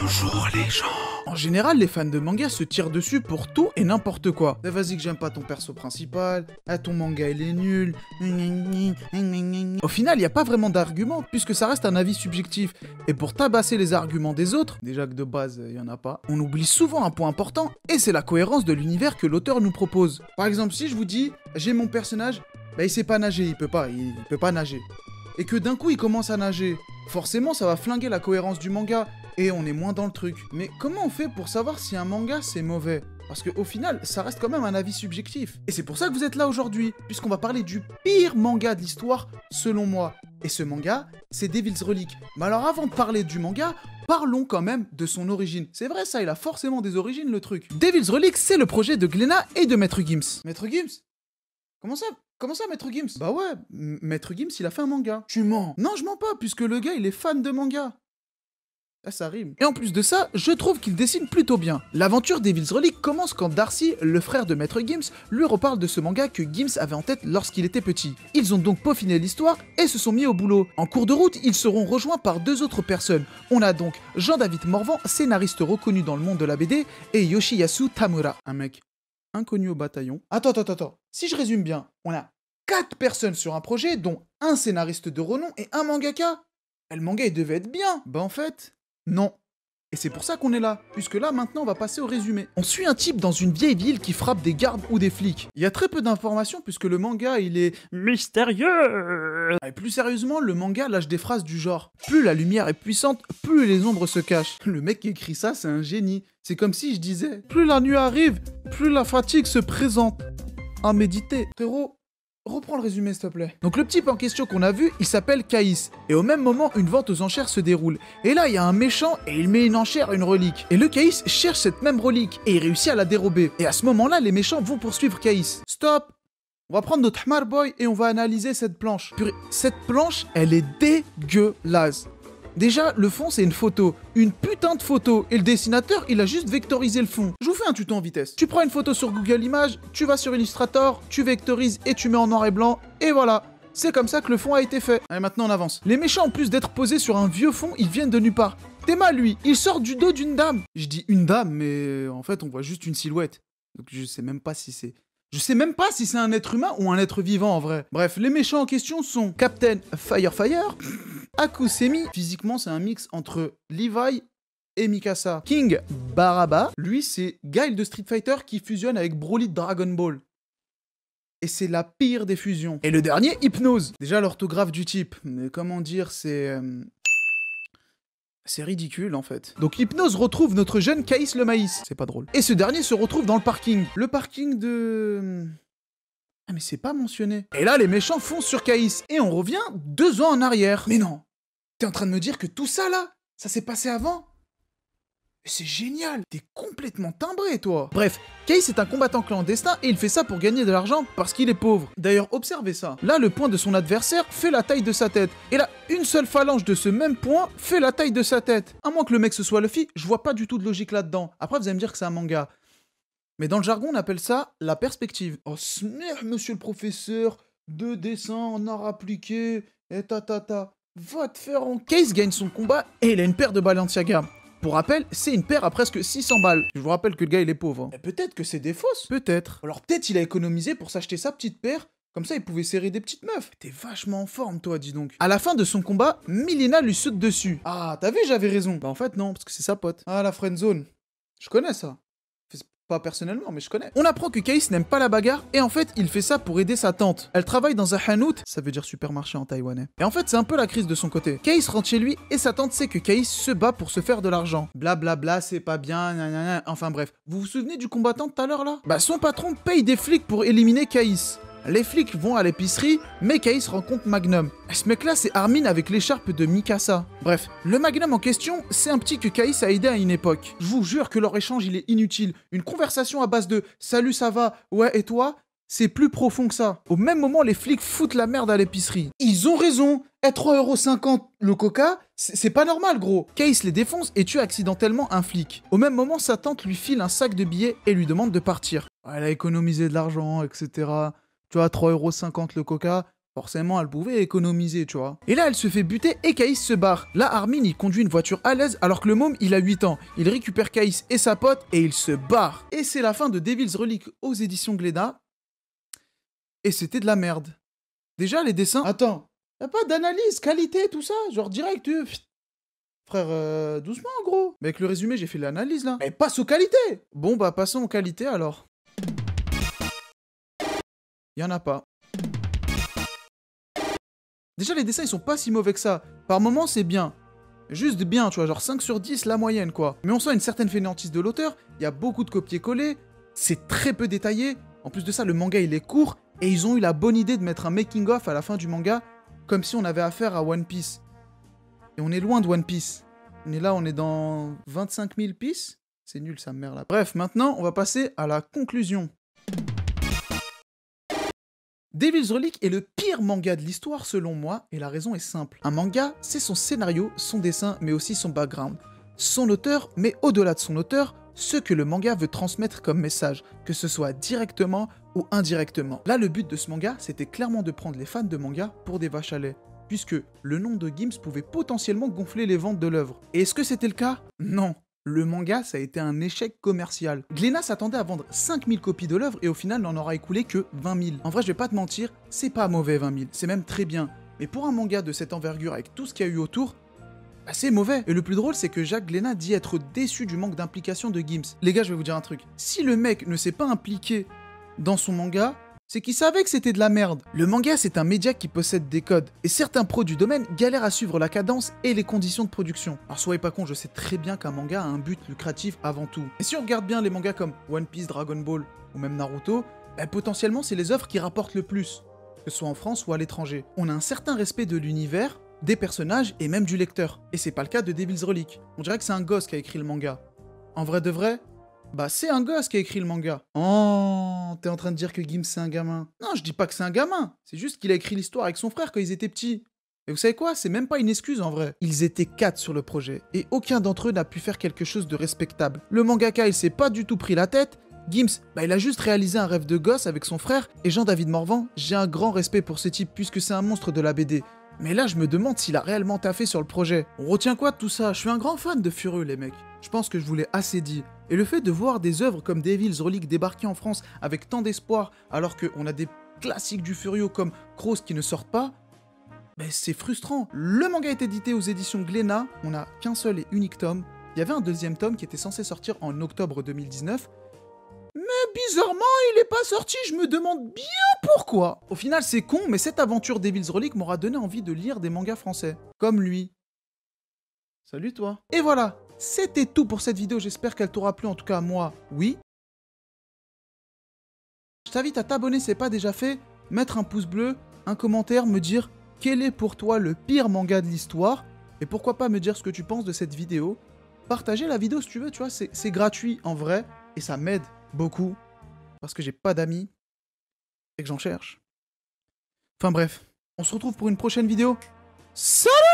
toujours les gens. En général, les fans de manga se tirent dessus pour tout et n'importe quoi. Eh, vas-y que j'aime pas ton perso principal, ton manga il est nul. Au final, il n'y a pas vraiment d'argument puisque ça reste un avis subjectif. Et pour tabasser les arguments des autres, déjà que de base il y en a pas, on oublie souvent un point important et c'est la cohérence de l'univers que l'auteur nous propose. Par exemple, si je vous dis, j'ai mon personnage, bah il sait pas nager, il peut pas nager. Et que d'un coup il commence à nager, forcément ça va flinguer la cohérence du manga et on est moins dans le truc. Mais comment on fait pour savoir si un manga c'est mauvais ? Parce qu'au final, ça reste quand même un avis subjectif. Et c'est pour ça que vous êtes là aujourd'hui, puisqu'on va parler du pire manga de l'histoire, selon moi. Et ce manga, c'est Devil's Relic. Mais alors avant de parler du manga, parlons quand même de son origine. C'est vrai ça, il a forcément des origines le truc. Devil's Relic, c'est le projet de Glénat et de Maître Gims. Maître Gims ? Comment ça, Maître Gims ? Bah ouais, Maître Gims, il a fait un manga. Tu mens ? Non, je mens pas, puisque le gars, il est fan de manga. Ah, ça rime. Et en plus de ça, je trouve qu'il dessine plutôt bien. L'aventure Devil's Relic commence quand Darcy, le frère de Maître Gims, lui reparle de ce manga que Gims avait en tête lorsqu'il était petit. Ils ont donc peaufiné l'histoire et se sont mis au boulot. En cours de route, ils seront rejoints par deux autres personnes. On a donc Jean-David Morvan, scénariste reconnu dans le monde de la BD, et Yoshiyasu Tamura, un mec inconnu au bataillon. Attends. Si je résume bien, on a 4 personnes sur un projet, dont un scénariste de renom et un mangaka. Et le manga, il devait être bien. Bah en fait, non. Et c'est pour ça qu'on est là, puisque là, maintenant, on va passer au résumé. On suit un type dans une vieille ville qui frappe des gardes ou des flics. Il y a très peu d'informations, puisque le manga, il est mystérieux. Et plus sérieusement, le manga lâche des phrases du genre « Plus la lumière est puissante, plus les ombres se cachent ». Le mec qui écrit ça, c'est un génie. C'est comme si je disais « Plus la nuit arrive, plus la fatigue se présente ». À méditer. Frérot, reprends le résumé s'il te plaît. Donc le type en question qu'on a vu, il s'appelle Caïs. Et au même moment, une vente aux enchères se déroule. Et là, il y a un méchant et il met une enchère, une relique. Et le Caïs cherche cette même relique et il réussit à la dérober. Et à ce moment-là, les méchants vont poursuivre Caïs. Stop! On va prendre notre Hammer Boy et on va analyser cette planche. Purée, cette planche, elle est dégueulasse. Déjà, le fond, c'est une photo. Une putain de photo. Et le dessinateur, il a juste vectorisé le fond. Je vous fais un tuto en vitesse. Tu prends une photo sur Google Images, tu vas sur Illustrator, tu vectorises et tu mets en noir et blanc. Et voilà. C'est comme ça que le fond a été fait. Allez, maintenant, on avance. Les méchants, en plus d'être posés sur un vieux fond, ils viennent de nulle part. Théma, lui, il sort du dos d'une dame. Je dis une dame, mais en fait, on voit juste une silhouette. Donc, je sais même pas si c'est un être humain ou un être vivant en vrai. Bref, les méchants en question sont Captain Firefire, Akusemi, physiquement c'est un mix entre Levi et Mikasa. King Baraba, lui c'est Guile de Street Fighter qui fusionne avec Broly de Dragon Ball. Et c'est la pire des fusions. Et le dernier, Hypnose. Déjà l'orthographe du type, mais comment dire, c'est ridicule en fait. Donc Hypnose retrouve notre jeune Caïs le maïs. C'est pas drôle. Et ce dernier se retrouve dans le parking. Le parking de... Ah mais c'est pas mentionné. Et là les méchants foncent sur Caïs. Et on revient 2 ans en arrière. Mais non. T'es en train de me dire que tout ça là, ça s'est passé avant ? C'est génial. T'es complètement timbré toi. Bref, Caïs est un combattant clandestin et il fait ça pour gagner de l'argent parce qu'il est pauvre. D'ailleurs, observez ça. Là, le point de son adversaire fait la taille de sa tête. Et là, une seule phalange de ce même point fait la taille de sa tête. À moins que le mec ce soit Luffy, je vois pas du tout de logique là-dedans. Après, vous allez me dire que c'est un manga. Mais dans le jargon, on appelle ça la perspective. Oh, merde, monsieur le professeur, 2 dessins en art appliqué, et ta. Va te faire en... Caïs gagne son combat et il a une paire de Balenciaga. Pour rappel, c'est une paire à presque 600 balles. Je vous rappelle que le gars, il est pauvre. Et peut-être que c'est des fausses. Peut-être. Alors peut-être il a économisé pour s'acheter sa petite paire. Comme ça, il pouvait serrer des petites meufs. T'es vachement en forme, toi, dis donc. À la fin de son combat, Milena lui saute dessus. Ah, t'as vu, j'avais raison. Bah en fait, non, parce que c'est sa pote. Ah, la friendzone. Je connais ça. Pas personnellement, mais je connais. On apprend que Caïs n'aime pas la bagarre, et en fait, il fait ça pour aider sa tante. Elle travaille dans un hanout, ça veut dire supermarché en taïwanais. Et en fait, c'est un peu la crise de son côté. Caïs rentre chez lui, et sa tante sait que Caïs se bat pour se faire de l'argent. Blablabla, c'est pas bien, nanana. Enfin bref. Vous vous souvenez du combattant tout à l'heure, là ? Bah, son patron paye des flics pour éliminer Caïs. Les flics vont à l'épicerie, mais Caïs rencontre Magnum. Et ce mec-là, c'est Armin avec l'écharpe de Mikasa. Bref, le Magnum en question, c'est un petit que Caïs a aidé à une époque. Je vous jure que leur échange, il est inutile. Une conversation à base de « Salut, ça va ? Ouais, et toi ?» C'est plus profond que ça. Au même moment, les flics foutent la merde à l'épicerie. Ils ont raison. 3,50€ le coca, c'est pas normal, gros. Caïs les défonce et tue accidentellement un flic. Au même moment, sa tante lui file un sac de billets et lui demande de partir. Elle a économisé de l'argent, etc. Tu vois, 3,50€ le coca. Forcément, elle pouvait économiser, tu vois. Et là, elle se fait buter et Caïs se barre. Là, Armin, il conduit une voiture à l'aise alors que le môme, il a 8 ans. Il récupère Caïs et sa pote et il se barre. Et c'est la fin de Devil's Relic aux éditions Glénat. Et c'était de la merde. Déjà, les dessins... Attends, y'a pas d'analyse, qualité, tout ça? Genre direct, frère, doucement, gros. Mais avec le résumé, j'ai fait l'analyse, là. Mais passe aux qualités. Bon, bah, passons aux qualités, alors. Y'en a pas. Déjà, les dessins, ils sont pas si mauvais que ça. Par moments, c'est bien. Juste bien, tu vois, genre 5 sur 10, la moyenne, quoi. Mais on sent une certaine fainéantise de l'auteur, il y a beaucoup de copier-coller, c'est très peu détaillé. En plus de ça, le manga, il est court, et ils ont eu la bonne idée de mettre un making-of à la fin du manga, comme si on avait affaire à One Piece. Et on est loin de One Piece. On est dans 25 000 pieces. C'est nul, sa mère, là. Bref, maintenant, on va passer à la conclusion. Devil's Relic est le pire manga de l'histoire selon moi, et la raison est simple. Un manga, c'est son scénario, son dessin, mais aussi son background. Son auteur, mais au-delà de son auteur, ce que le manga veut transmettre comme message, que ce soit directement ou indirectement. Là, le but de ce manga, c'était clairement de prendre les fans de manga pour des vaches à lait, puisque le nom de Gims pouvait potentiellement gonfler les ventes de l'œuvre. Et est-ce que c'était le cas? Non. Le manga, ça a été un échec commercial. Glénat s'attendait à vendre 5000 copies de l'œuvre et au final n'en aura écoulé que 20 000. En vrai, je vais pas te mentir, c'est pas mauvais 20 000, c'est même très bien. Mais pour un manga de cette envergure avec tout ce qu'il y a eu autour, bah c'est mauvais. Et le plus drôle, c'est que Jacques Glénat dit être déçu du manque d'implication de Gims. Les gars, je vais vous dire un truc. Si le mec ne s'est pas impliqué dans son manga, c'est qu'il savait que c'était de la merde. Le manga, c'est un média qui possède des codes, et certains pros du domaine galèrent à suivre la cadence et les conditions de production. Alors soyez pas con, je sais très bien qu'un manga a un but lucratif avant tout. Et si on regarde bien les mangas comme One Piece, Dragon Ball ou même Naruto, bah, potentiellement c'est les œuvres qui rapportent le plus, que ce soit en France ou à l'étranger. On a un certain respect de l'univers, des personnages et même du lecteur. Et c'est pas le cas de Devil's Relic. On dirait que c'est un gosse qui a écrit le manga. En vrai de vrai, bah c'est un gosse qui a écrit le manga. Oh, t'es en train de dire que Gims c'est un gamin. Non, je dis pas que c'est un gamin. C'est juste qu'il a écrit l'histoire avec son frère quand ils étaient petits. Et vous savez quoi? C'est même pas une excuse en vrai. Ils étaient 4 sur le projet, et aucun d'entre eux n'a pu faire quelque chose de respectable. Le mangaka, il s'est pas du tout pris la tête. Gims, bah il a juste réalisé un rêve de gosse avec son frère, et Jean-David Morvan, j'ai un grand respect pour ce type puisque c'est un monstre de la BD. Mais là, je me demande s'il a réellement taffé sur le projet. On retient quoi de tout ça? Je suis un grand fan de Fureux, les mecs. Je pense que je vous l'ai assez dit. Et le fait de voir des œuvres comme Devil's Relic débarquer en France avec tant d'espoir, alors qu'on a des classiques du Furio comme Cross qui ne sortent pas, ben c'est frustrant. Le manga est édité aux éditions Glénat, on n'a qu'un seul et unique tome. Il y avait un deuxième tome qui était censé sortir en octobre 2019, mais bizarrement, il est pas sorti, je me demande bien pourquoi. Au final, c'est con, mais cette aventure Devil's Relic m'aura donné envie de lire des mangas français, comme lui. Salut toi. Et voilà, c'était tout pour cette vidéo, j'espère qu'elle t'aura plu, en tout cas moi, oui. Je t'invite à t'abonner si c'est pas déjà fait, mettre un pouce bleu, un commentaire, me dire quel est pour toi le pire manga de l'histoire, et pourquoi pas me dire ce que tu penses de cette vidéo. Partager la vidéo si tu veux, tu vois, c'est gratuit en vrai, et ça m'aide beaucoup, parce que j'ai pas d'amis, et que j'en cherche. Enfin bref, on se retrouve pour une prochaine vidéo. Salut!